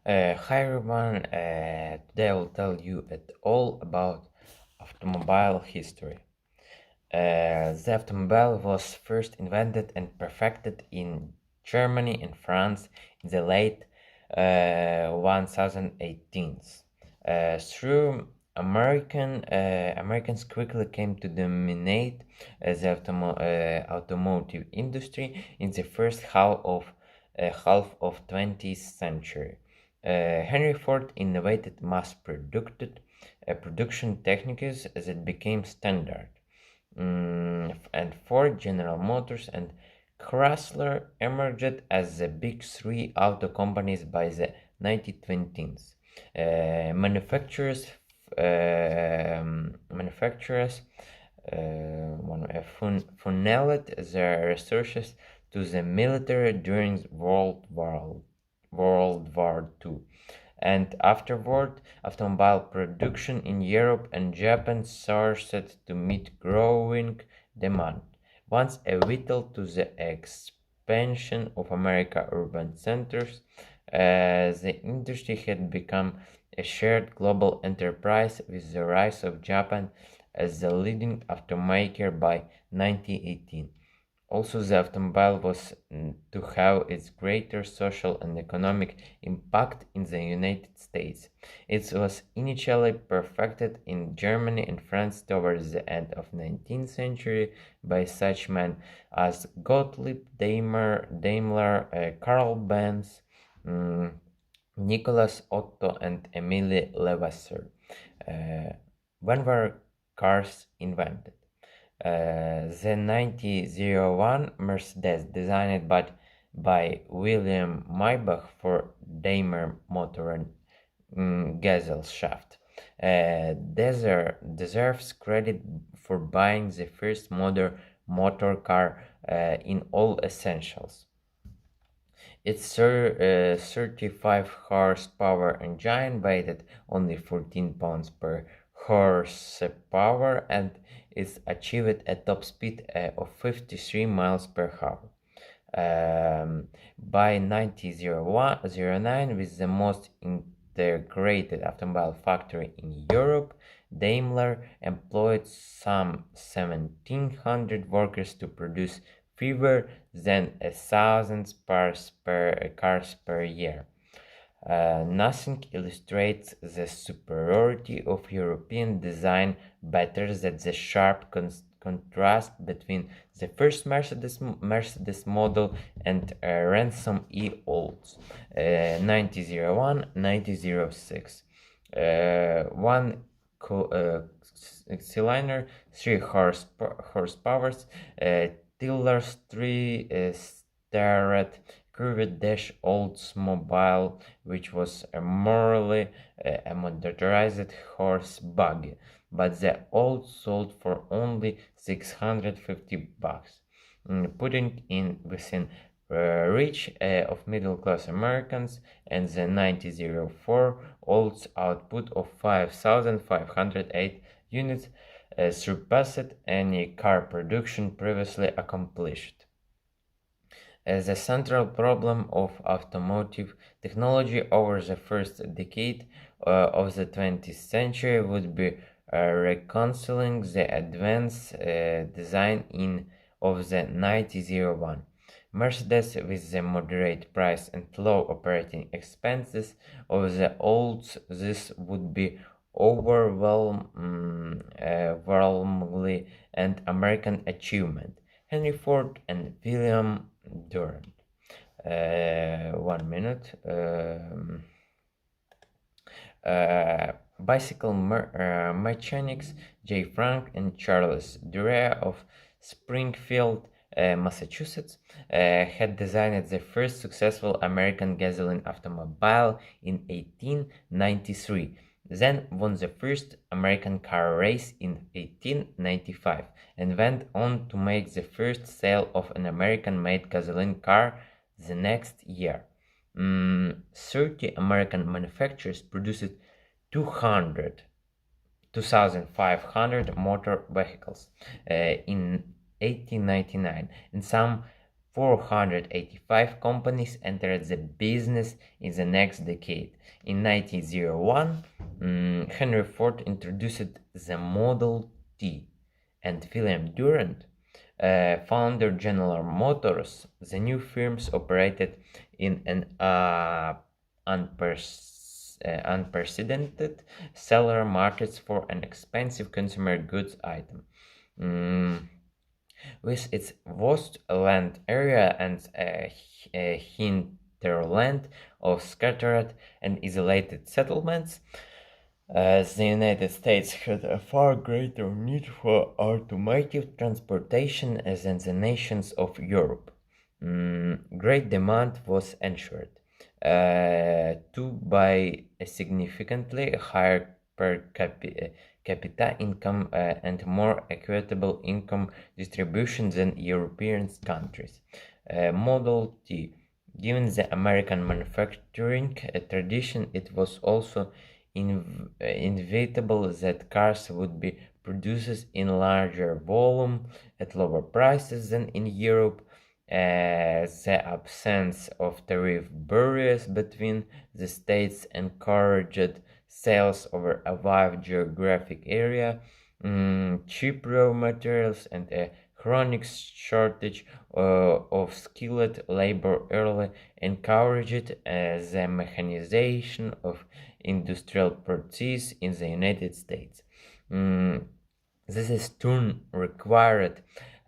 Hi everyone, today I will tell you all about automobile history. The automobile was first invented and perfected in Germany and France in the late 1018s. Through Americans quickly came to dominate the automotive industry in the first half of 20th century. Henry Ford innovated mass production techniques that became standard. And Ford, General Motors, and Chrysler emerged as the big three auto companies by the 1920s. Manufacturers funneled their resources to the military during World War II, and afterward, automobile production in Europe and Japan soared to meet growing demand. Once a vital to the expansion of America's urban centers, the industry had become a shared global enterprise with the rise of Japan as the leading automaker by 1918. Also, the automobile was to have its greater social and economic impact in the United States. It was initially perfected in Germany and France towards the end of the 19th century by such men as Gottlieb Daimler, Karl Benz, Nicholas Otto, and Emile Levasseur. Uh, when were cars invented? The 1901 Mercedes, designed by William Maybach for Daimler Motor and Gesellschaft, deserves credit for buying the first modern motor car in all essentials. Its 35 horsepower engine weighed only 14 pounds per horsepower and is achieved a top speed of 53 miles per hour. By 1909, with the most integrated automobile factory in Europe, Daimler employed some 1,700 workers to produce fewer than 1,000 cars per year. Nothing illustrates the superiority of European design better than the sharp contrast between the first Mercedes model and Ransom E. Olds 1901-1906. One cylinder, 3 horsepowers, Tiller's 3-starred curved dash Oldsmobile, which was morally a motorized horse buggy, but the old sold for only $650, putting in within reach of middle-class Americans, and the 1904 Olds output of 5,508 units surpassed any car production previously accomplished. The central problem of automotive technology over the first decade of the 20th century would be reconciling the advanced design of the 1901 Mercedes with the moderate price and low operating expenses of the Olds. This would be overwhelmingly an American achievement. Henry Ford and William Durant. 1 minute. Bicycle mechanics J. Frank and Charles Duryea of Springfield, Massachusetts, had designed the first successful American gasoline automobile in 1893, then won the first American car race in 1895, and went on to make the first sale of an American-made gasoline car the next year. 30 American manufacturers produced 2,500 motor vehicles in 1899, and some 485 companies entered the business in the next decade. In 1901, Henry Ford introduced the Model T, and William Durant founded General Motors. The new firms operated in an unprecedented seller markets for an expensive consumer goods item. With its vast land area and a hinterland of scattered and isolated settlements, the United States had a far greater need for automotive transportation than the nations of Europe. Great demand was ensured too by a significantly higher per capita income and more equitable income distribution than European countries. Model T. Given the American manufacturing tradition, it was also inevitable that cars would be produced in larger volume at lower prices than in Europe. The absence of tariff barriers between the states encouraged sales over a wide geographic area. Cheap raw materials and a chronic shortage of skilled labor early encouraged the mechanization of industrial processes in the United States. This in turn required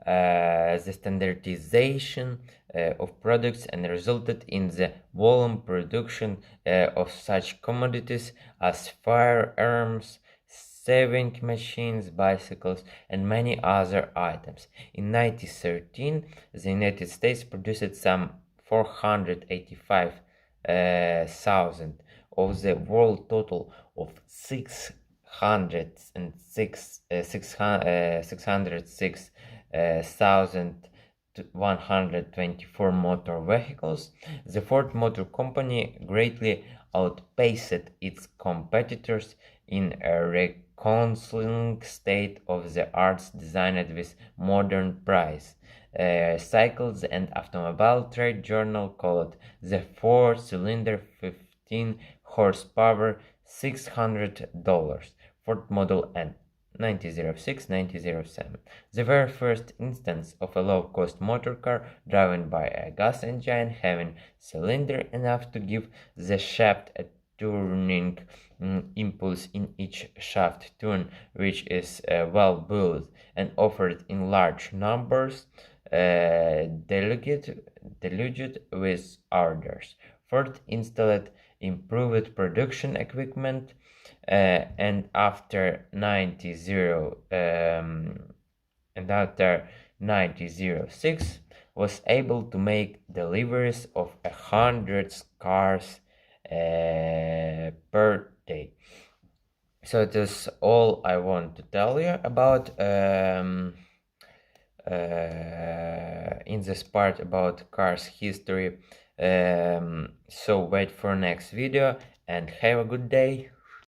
the standardization of products and resulted in the volume production of such commodities as firearms, sewing machines, bicycles, and many other items. In 1913, the United States produced some 485,000 of the world total of 606,124 motor vehicles. The Ford Motor Company greatly outpaced its competitors in a reconciling state of the arts designed with modern price. Cycles and Automobile Trade Journal called the four-cylinder 15 horsepower $600 Ford Model N 1906-1907, the very first instance of a low-cost motor car driven by a gas engine having cylinder enough to give the shaft a turning impulse in each shaft turn, which is well built and offered in large numbers, deluged with orders. Ford installed improved production equipment and after 1906 was able to make deliveries of 100 cars per day. So it is all I want to tell you about in this part about cars history. So wait for next video and have a good day.